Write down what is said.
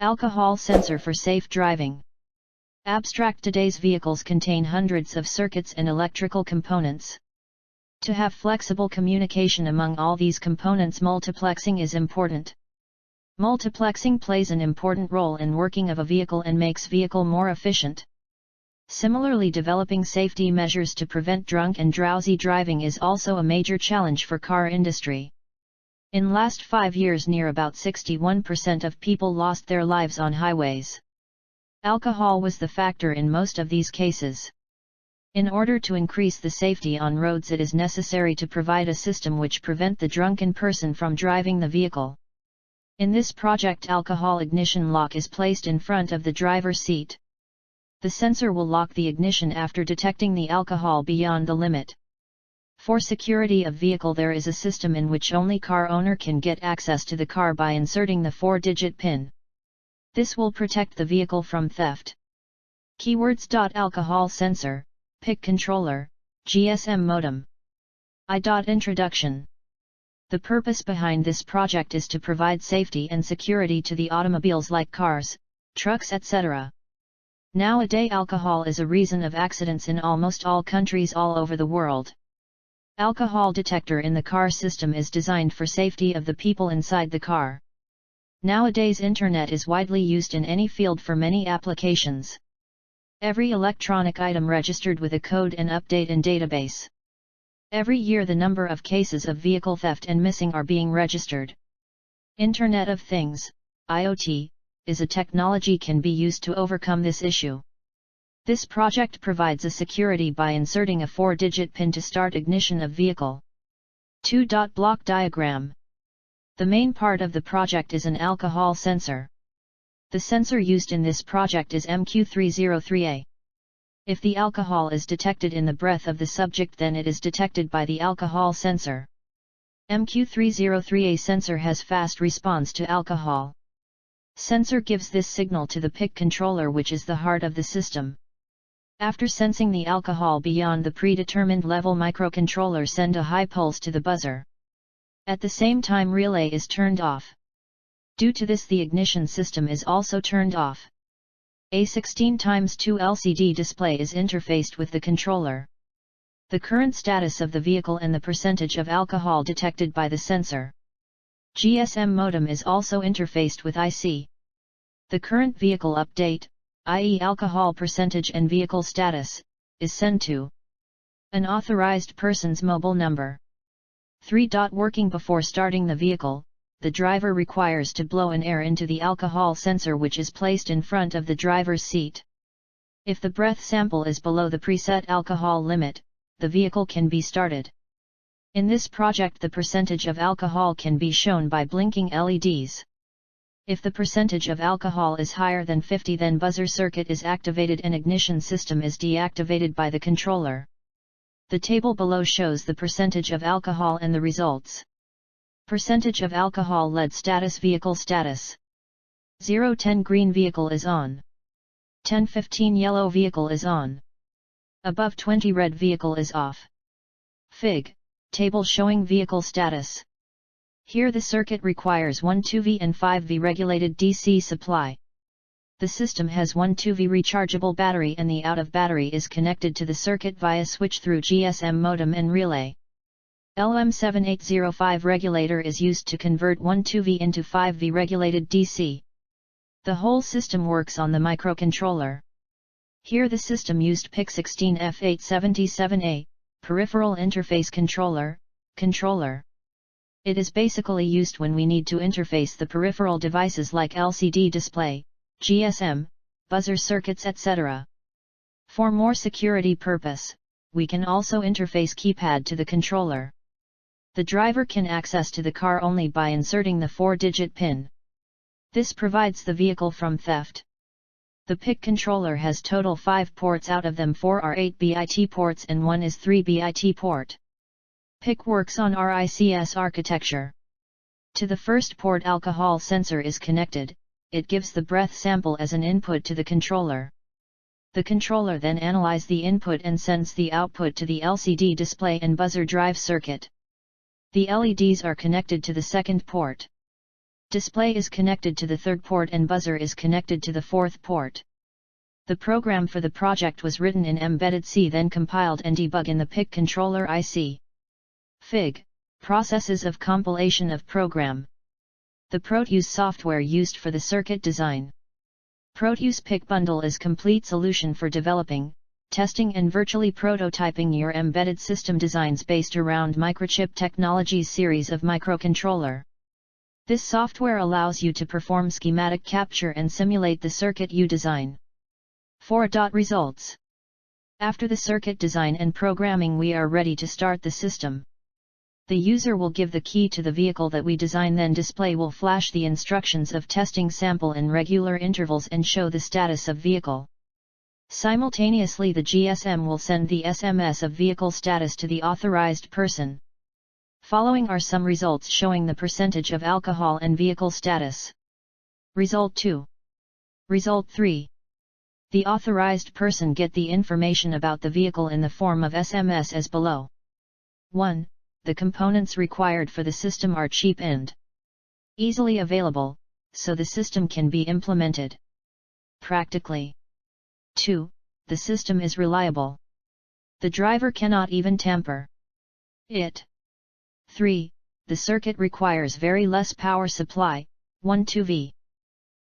Alcohol sensor for safe driving. Abstract. Today's vehicles contain hundreds of circuits and electrical components. To have flexible communication among all these components, multiplexing is important. Multiplexing plays an important role in working of a vehicle and makes vehicle more efficient. Similarly, developing safety measures to prevent drunk and drowsy driving is also a major challenge for car industry. In last 5 years, near about 61% of people lost their lives on highways. Alcohol was the factor in most of these cases. In order to increase the safety on roads, it is necessary to provide a system which prevent the drunken person from driving the vehicle. In this project, alcohol ignition lock is placed in front of the driver's seat. The sensor will lock the ignition after detecting the alcohol beyond the limit. For security of vehicle, there is a system in which only car owner can get access to the car by inserting the 4-digit PIN. This will protect the vehicle from theft. Keywords. Alcohol sensor, PIC controller, GSM modem. Introduction. The purpose behind this project is to provide safety and security to the automobiles like cars, trucks, etc. Nowadays, alcohol is a reason of accidents in almost all countries all over the world. Alcohol detector in the car system is designed for safety of the people inside the car. Nowadays, internet is widely used in any field for many applications. Every electronic item registered with a code and update in database. Every year the number of cases of vehicle theft and missing are being registered. Internet of Things, IoT, is a technology can be used to overcome this issue. This project provides a security by inserting a 4-digit PIN to start ignition of vehicle. 2. Block diagram. The main part of the project is an alcohol sensor. The sensor used in this project is MQ303A. If the alcohol is detected in the breath of the subject, then it is detected by the alcohol sensor. MQ303A sensor has fast response to alcohol. Sensor gives this signal to the PIC controller, which is the heart of the system. After sensing the alcohol beyond the predetermined level, microcontroller send a high pulse to the buzzer. At the same time, relay is turned off. Due to this, the ignition system is also turned off. A 16x2 LCD display is interfaced with the controller. The current status of the vehicle and the percentage of alcohol detected by the sensor. GSM modem is also interfaced with IC. The current vehicle update, i.e. alcohol percentage and vehicle status, is sent to an authorized person's mobile number. 3. Working before starting the vehicle, the driver requires to blow an air into the alcohol sensor, which is placed in front of the driver's seat. If the breath sample is below the preset alcohol limit, the vehicle can be started. In this project, the percentage of alcohol can be shown by blinking LEDs. If the percentage of alcohol is higher than 50, then buzzer circuit is activated and ignition system is deactivated by the controller. The table below shows the percentage of alcohol and the results. Percentage of alcohol: lead status, vehicle status. 0-10 green, vehicle is on. 10-15 yellow, vehicle is on. Above 20 red, vehicle is off. Fig. Table showing vehicle status. Here the circuit requires 1 2V and 5V regulated DC supply. The system has 1 2V rechargeable battery, and the out of battery is connected to the circuit via switch through GSM modem and relay. LM7805 regulator is used to convert 1 2V into 5V regulated DC. The whole system works on the microcontroller. Here the system used PIC16F877A, peripheral interface controller, It is basically used when we need to interface the peripheral devices like LCD display, GSM, buzzer circuits, etc. For more security purpose, we can also interface keypad to the controller. The driver can access to the car only by inserting the 4-digit PIN. This provides the vehicle from theft. The PIC controller has total 5 ports, out of them 4 are 8 bit ports and 1 is 3 bit port. PIC works on RICS architecture. To the first port, alcohol sensor is connected. It gives the breath sample as an input to the controller. The controller then analyzes the input and sends the output to the LCD display and buzzer drive circuit. The LEDs are connected to the second port. Display is connected to the third port and buzzer is connected to the fourth port. The program for the project was written in Embedded C, then compiled and debugged in the PIC controller IC. Fig. Processes of compilation of program. The Protuse software used for the circuit design. Protuse PIC bundle is complete solution for developing, testing and virtually prototyping your embedded system designs based around Microchip Technologies series of microcontroller. This software allows you to perform schematic capture and simulate the circuit you design. 4. Results. After the circuit design and programming, we are ready to start the system. The user will give the key to the vehicle that we design, then display will flash the instructions of testing sample in regular intervals and show the status of vehicle. Simultaneously, the GSM will send the SMS of vehicle status to the authorized person. Following are some results showing the percentage of alcohol and vehicle status. Result 2. Result 3. The authorized person get the information about the vehicle in the form of SMS as below. 1. The components required for the system are cheap and easily available, so the system can be implemented practically. 2. The system is reliable. The driver cannot even tamper it. 3. The circuit requires very less power supply, 1 2 V.